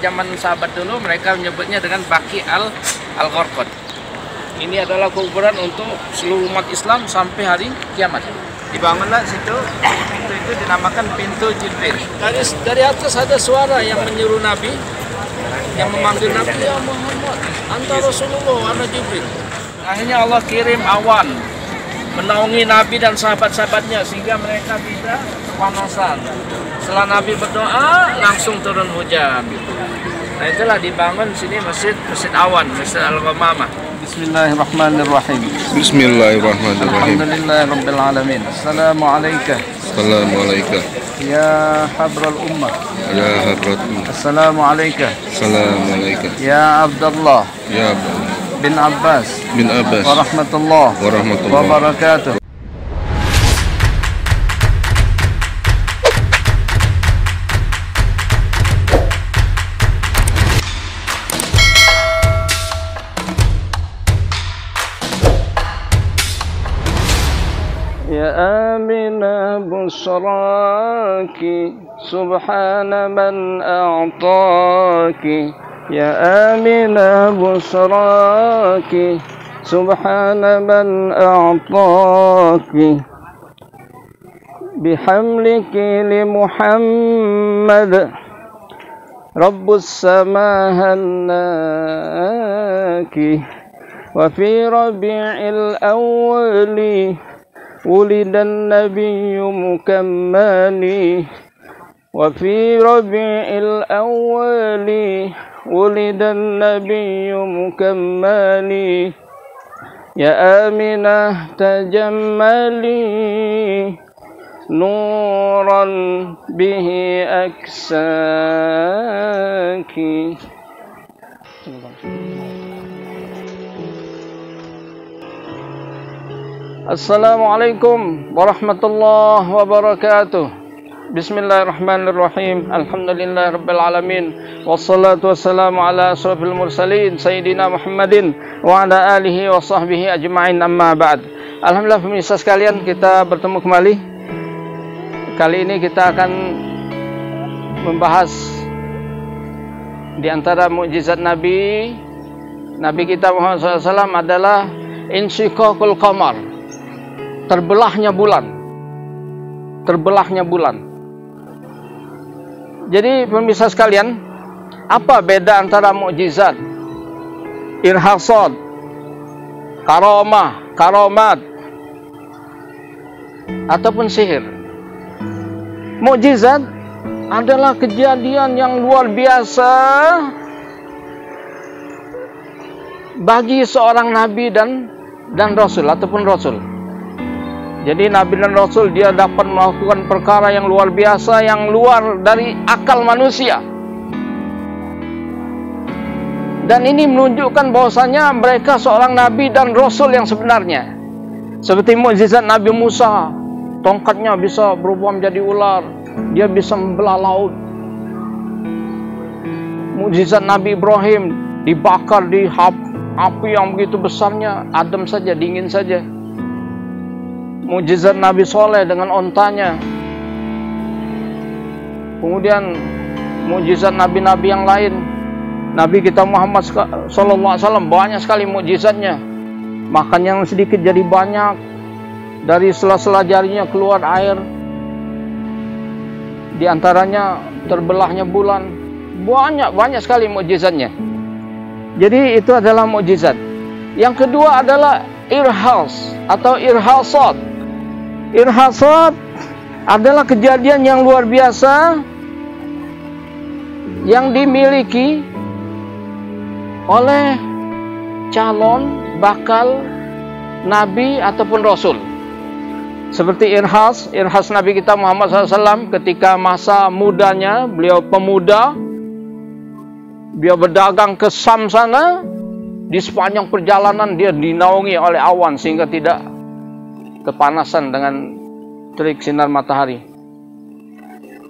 zaman sahabat dulu mereka menyebutnya dengan Baqi al-Gharqad. Ini adalah kuburan untuk seluruh umat Islam sampai hari kiamat. Dibangunlah situ, pintu itu dinamakan pintu Jibril. Dari atas ada suara yang menyuruh Nabi, yang memanggil Nabi, ya Muhammad, anta Rasulullah, ana Jibril. Akhirnya Allah kirim awan menaungi Nabi dan sahabat-sahabatnya sehingga mereka tidak kepanasan. Setelah Nabi berdoa, langsung turun hujan. Nah itulah dibangun sini masjid awan, Masjid Al-Ghamamah. Bismillahirrahmanirrahim. Bismillahirrahmanirrahim. Alhamdulillahirabbil alamin. Assalamualaikum. Assalamualaikum. Ya habral ummah. Ya habrat ummah. Assalamualaikum. Assalamualaikum. Ya Abdullah Ya Abdullah bin Abbas. bin Abbas. Wa rahmatullah wa barakatuh. يا آمنة بشراك سبحان من أعطاك يا آمنة بشراك سبحان من أعطاك بحملك لمحمد رب السماء هناك وفي ربيع الأول ولد النبي مكملي وفي ربيع الأول ولد النبي مكملي يا آمنة تجملي نورا به أكساك. Assalamualaikum warahmatullahi wabarakatuh. Bismillahirrahmanirrahim. Alhamdulillahirabbil alamin. Wassalatu wassalamu ala asyrafil mursalin sayyidina Muhammadin wa ala alihi wa sahbihi ajma'in, amma ba'd. Alhamdulillah pemirsa sekalian, kita bertemu kembali. Kali ini kita akan membahas di antara mukjizat Nabi kita Muhammad SAW adalah insyiqaqul qamar. Terbelahnya bulan. Jadi pemirsa sekalian, apa beda antara mukjizat, irhasat, karomat ataupun sihir? Mukjizat adalah kejadian yang luar biasa bagi seorang nabi dan rasul ataupun rasul. Jadi Nabi dan Rasul dia dapat melakukan perkara yang luar biasa, yang luar dari akal manusia. Dan ini menunjukkan bahwasanya mereka seorang Nabi dan Rasul yang sebenarnya. Seperti mukjizat Nabi Musa, tongkatnya bisa berubah menjadi ular, dia bisa membelah laut. Mukjizat Nabi Ibrahim dibakar di api yang begitu besarnya, adem saja, dingin saja. Mukjizat Nabi Soleh dengan ontanya. Kemudian mukjizat nabi-nabi yang lain. Nabi kita Muhammad SAW banyak sekali mukjizatnya. Makan yang sedikit jadi banyak. Dari sela-sela jarinya keluar air. Di antaranya terbelahnya bulan. Banyak sekali mukjizatnya. Jadi itu adalah mukjizat. Yang kedua adalah irhas atau irhasat. Irhasat adalah kejadian yang luar biasa yang dimiliki oleh calon bakal nabi ataupun rasul. Seperti irhas Nabi kita Muhammad SAW ketika masa mudanya, beliau pemuda, beliau berdagang ke Syam sana. Di sepanjang perjalanan dia dinaungi oleh awan sehingga tidak kepanasan dengan terik sinar matahari.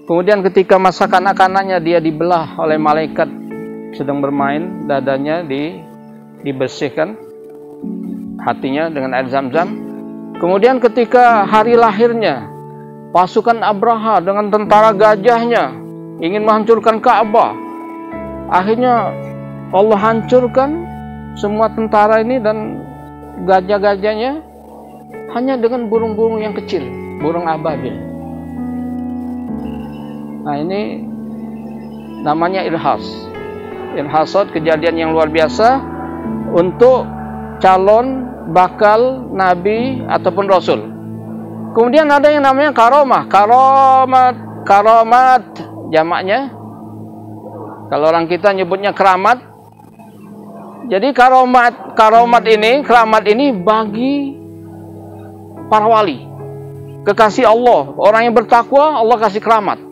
Kemudian ketika masa kanak-kanaknya dia dibelah oleh malaikat sedang bermain, dadanya dibersihkan, hatinya dengan air zam-zam. Kemudian ketika hari lahirnya, pasukan Abraha dengan tentara gajahnya ingin menghancurkan Ka'bah. Akhirnya Allah hancurkan semua tentara ini dan gajah-gajahnya hanya dengan burung-burung yang kecil, burung ababil. Nah, ini namanya irhas. Irhasat, kejadian yang luar biasa untuk calon bakal nabi ataupun rasul. Kemudian ada yang namanya karomah. Karomat jamaknya. Kalau orang kita nyebutnya keramat. Jadi keramat ini bagi para wali, kekasih Allah, orang yang bertakwa, Allah kasih keramat.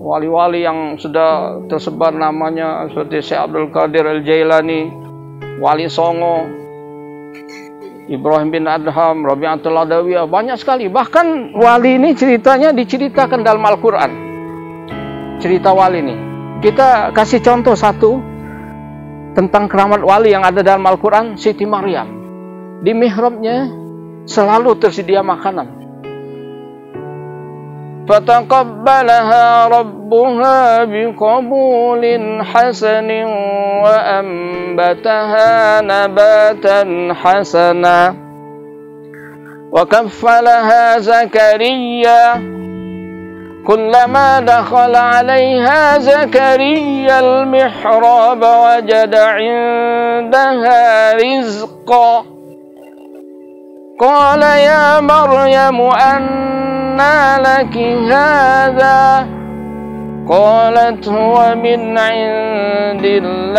Wali-wali yang sudah tersebar namanya seperti Syekh Abdul Qadir Al-Jailani, Wali Songo, Ibrahim bin Adham, Rabi'atul Adawiyah, banyak sekali. Bahkan wali ini ceritanya diceritakan dalam Al-Quran. Cerita wali ini. Kita kasih contoh satu tentang keramat wali yang ada dalam Al-Quran. Siti Maryam. Di mihrabnya selalu tersedia makanan. Fataqabbalaha rabbuha biqabulin hasanin wa ambataha nabatan hasana wa kaffalaha Zakariya kullama dakhala 'alayha Zakariya al-mihrab wajada 'indaha rizqa qala ya Maryam anna laki hadha qalat huwa min 'indillah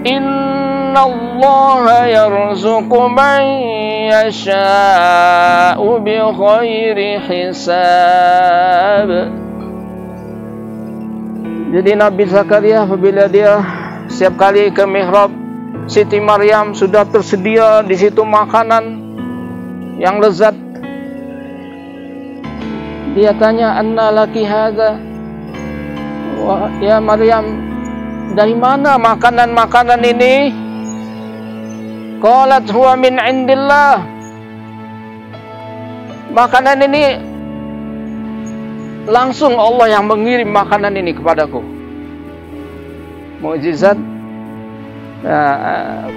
inna Allaha yarzuqu man yasha'u bi khairi hisab. Jadi Nabi Zakaria apabila dia setiap kali ke mihrab Siti Maryam sudah tersedia di situ makanan yang lezat. Dia tanya, anna laki hadza? Ya Maryam, dari mana makanan-makanan ini? Qalat huwa min indillah. Makanan ini langsung Allah yang mengirim makanan ini kepadaku. Mukjizat,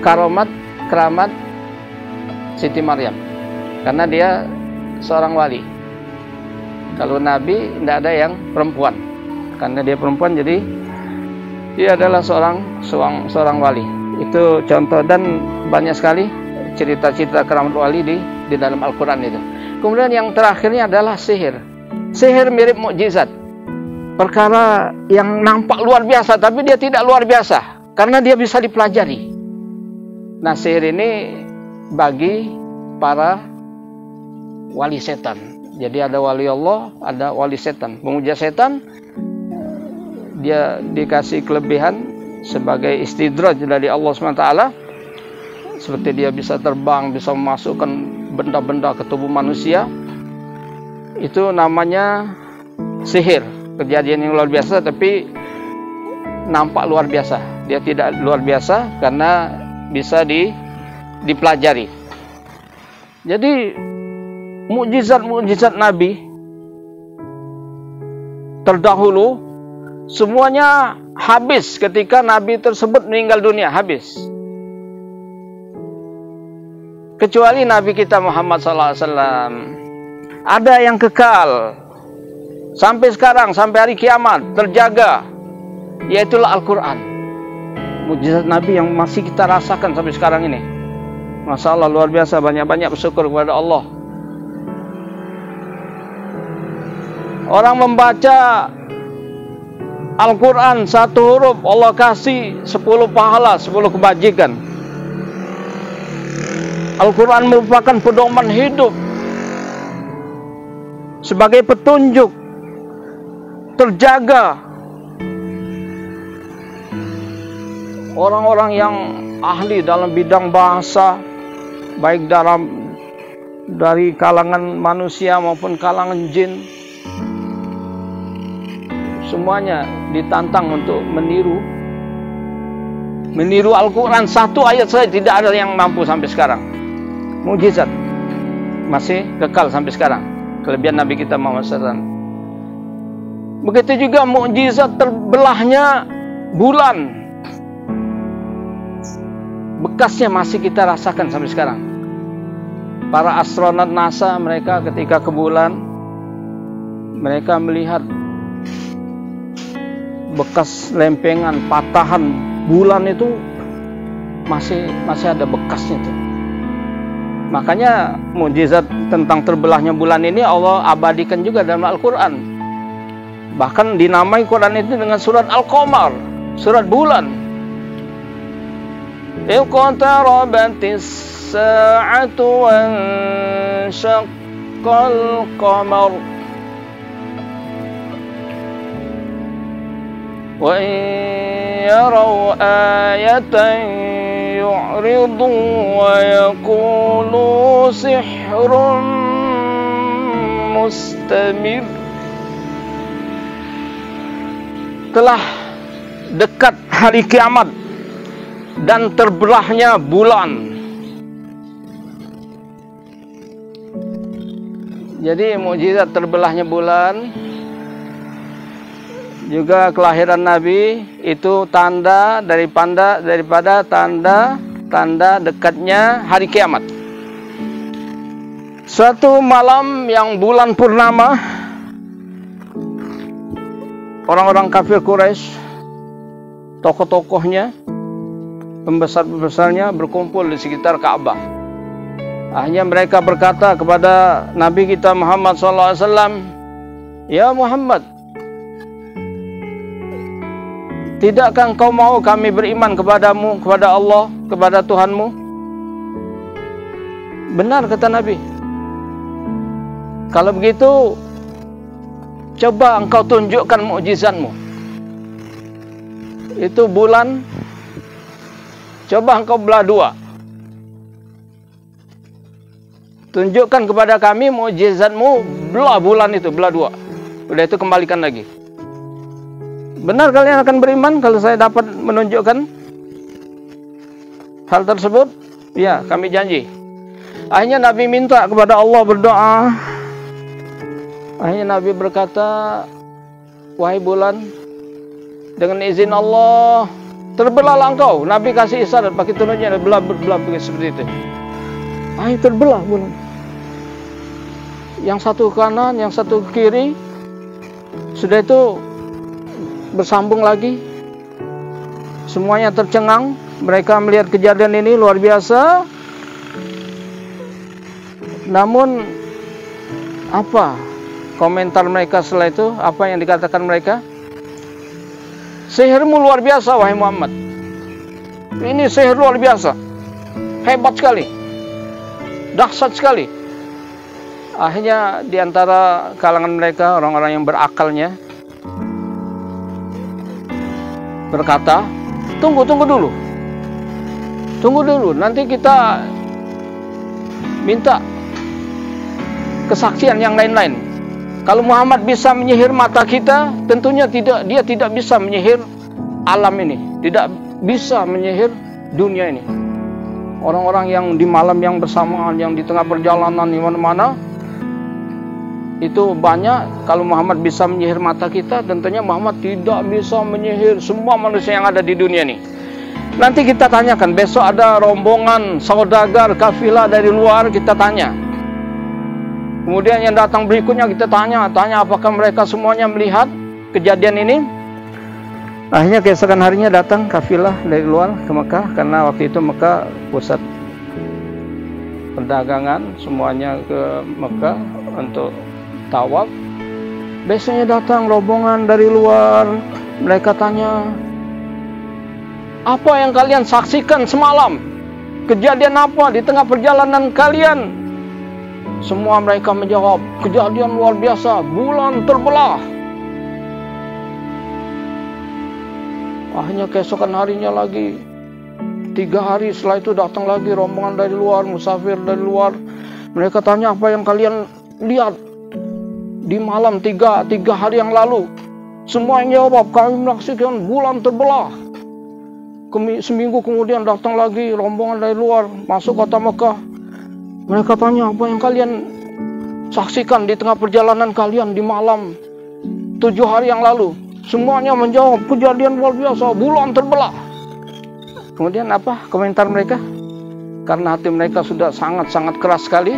keramat Siti Maryam. Karena dia seorang wali. Kalau Nabi tidak ada yang perempuan. Karena dia perempuan, jadi dia adalah seorang wali. Itu contoh, dan banyak sekali cerita-cerita keramat wali di dalam Al-Quran itu. Kemudian yang terakhirnya adalah sihir. Sihir mirip mukjizat. Perkara yang nampak luar biasa, tapi dia tidak luar biasa. Karena dia bisa dipelajari. Nah, sihir ini bagi para wali setan. Jadi ada wali Allah, ada wali setan. Pemuja setan, dia dikasih kelebihan sebagai istidraj dari Allah SWT. Seperti dia bisa terbang, bisa memasukkan benda-benda ke tubuh manusia. Itu namanya sihir. Kejadian yang luar biasa, tapi nampak luar biasa. Dia tidak luar biasa karena bisa dipelajari. Jadi mukjizat-mukjizat Nabi terdahulu semuanya habis ketika Nabi tersebut meninggal dunia, habis. Kecuali Nabi kita Muhammad SAW. Ada yang kekal sampai sekarang, sampai hari kiamat, terjaga, yaitulah Al-Quran. Mukjizat Nabi yang masih kita rasakan sampai sekarang ini. Masya Allah, luar biasa. Banyak-banyak bersyukur kepada Allah. Orang membaca Al-Quran satu huruf, Allah kasih 10 pahala, 10 kebajikan. Al-Quran merupakan pedoman hidup, sebagai petunjuk, terjaga. Orang-orang yang ahli dalam bidang bahasa, baik dari kalangan manusia maupun kalangan jin, semuanya ditantang untuk meniru Al-Quran. Satu ayat saja tidak ada yang mampu sampai sekarang. Mukjizat masih kekal sampai sekarang. Kelebihan Nabi kita Muhammad SAW. Begitu juga mukjizat terbelahnya bulan. Bekasnya masih kita rasakan sampai sekarang. Para astronot NASA, mereka ketika ke bulan, mereka melihat bekas lempengan, patahan bulan itu masih ada bekasnya tuh. Makanya mukjizat tentang terbelahnya bulan ini Allah abadikan juga dalam Al-Quran. Bahkan dinamai Quran itu dengan surat Al-Qamar, surat bulan. Iqtarabatis sa'atu wanshaqqal qamar wa in yaraw ayatan yu'ridu wa yaqulu sihrun mustamir. Telah dekat hari kiamat dan terbelahnya bulan. Jadi mukjizat terbelahnya bulan, juga kelahiran Nabi itu tanda daripada tanda dekatnya hari kiamat. Suatu malam yang bulan purnama, orang-orang kafir Quraisy, tokoh-tokohnya, pembesar-pembesarnya berkumpul di sekitar Ka'bah. Akhirnya mereka berkata kepada Nabi kita Muhammad SAW, "Ya Muhammad, tidakkah engkau mau kami beriman kepadamu, kepada Allah, kepada Tuhanmu?" Benar kata Nabi. Kalau begitu, coba engkau tunjukkan mukjizatmu. Itu bulan, coba engkau belah dua. Tunjukkan kepada kami mukjizatmu, belah bulan itu, belah dua. Udah itu kembalikan lagi. Benar kalian akan beriman kalau saya dapat menunjukkan hal tersebut? Ya, kami janji. Akhirnya Nabi minta kepada Allah, berdoa. Akhirnya Nabi berkata, "Wahai bulan, dengan izin Allah, terbelahlah engkau." Nabi kasih isyarat pakai tunjuknya, belah seperti itu. Akhirnya terbelah bulan. Yang satu ke kanan, yang satu ke kiri. Sudah itu bersambung lagi. Semuanya tercengang. Mereka melihat kejadian ini luar biasa. Namun apa komentar mereka setelah itu? Apa yang dikatakan mereka? "Sihirmu luar biasa, wahai Muhammad. Ini sihir luar biasa. Hebat sekali. Dahsyat sekali." Akhirnya di antara kalangan mereka, orang-orang yang berakalnya berkata, Tunggu dulu. Tunggu dulu, nanti kita minta kesaksian yang lain-lain. Kalau Muhammad bisa menyihir mata kita, tentunya dia tidak bisa menyihir alam ini, tidak bisa menyihir dunia ini. Orang-orang yang di malam yang bersamaan, yang di tengah perjalanan di mana-mana, itu banyak. Kalau Muhammad bisa menyihir mata kita, tentunya Muhammad tidak bisa menyihir semua manusia yang ada di dunia ini. Nanti kita tanyakan, besok ada rombongan saudagar kafilah dari luar, kita tanya. Kemudian yang datang berikutnya kita tanya apakah mereka semuanya melihat kejadian ini. Akhirnya keesokan harinya datang kafilah dari luar ke Mekah, karena waktu itu Mekah pusat perdagangan, semuanya ke Mekah untuk tawaf. Besoknya datang rombongan dari luar. Mereka tanya, apa yang kalian saksikan semalam? Kejadian apa di tengah perjalanan kalian? Semua mereka menjawab, kejadian luar biasa, bulan terbelah. Akhirnya keesokan harinya lagi, 3 hari setelah itu datang lagi rombongan dari luar, musafir dari luar. Mereka tanya, apa yang kalian lihat di malam 3 hari yang lalu? Semua yang jawab, kami menyaksikan bulan terbelah. Seminggu kemudian datang lagi rombongan dari luar masuk kota Mekah. Mereka tanya, apa yang kalian saksikan di tengah perjalanan kalian di malam 7 hari yang lalu. Semuanya menjawab, kejadian luar biasa, bulan terbelah. Kemudian apa komentar mereka? Karena hati mereka sudah sangat-sangat keras sekali,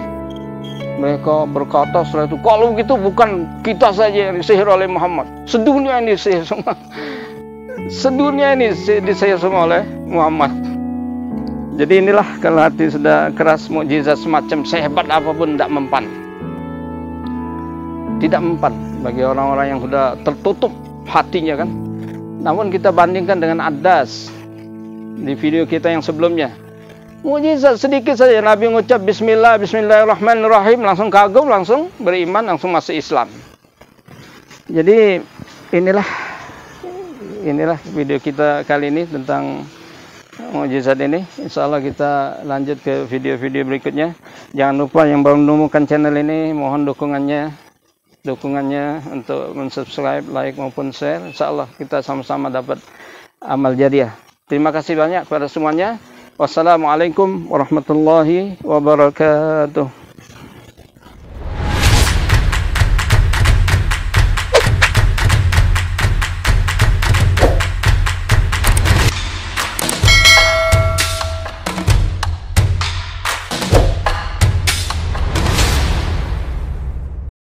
mereka berkata setelah itu, kalau begitu bukan kita saja yang disihir oleh Muhammad, sedunia ini disihir semua. Sedunia ini disihir semua oleh Muhammad. Jadi inilah kalau hati sudah keras, mukjizat semacam sehebat apapun tidak mempan. Tidak mempan bagi orang-orang yang sudah tertutup hatinya kan. Namun kita bandingkan dengan Adas di video kita yang sebelumnya. Mukjizat sedikit saja, Nabi mengucap Bismillah, Bismillahirrahmanirrahim, langsung kagum, langsung beriman, langsung masuk Islam. Jadi inilah video kita kali ini tentang mukjizat ini. Insya Allah kita lanjut ke video-video berikutnya. Jangan lupa yang baru menemukan channel ini, mohon dukungannya untuk mensubscribe, like maupun share. Insya Allah kita sama-sama dapat amal jariah. Terima kasih banyak kepada semuanya. Wassalamualaikum warahmatullahi wabarakatuh.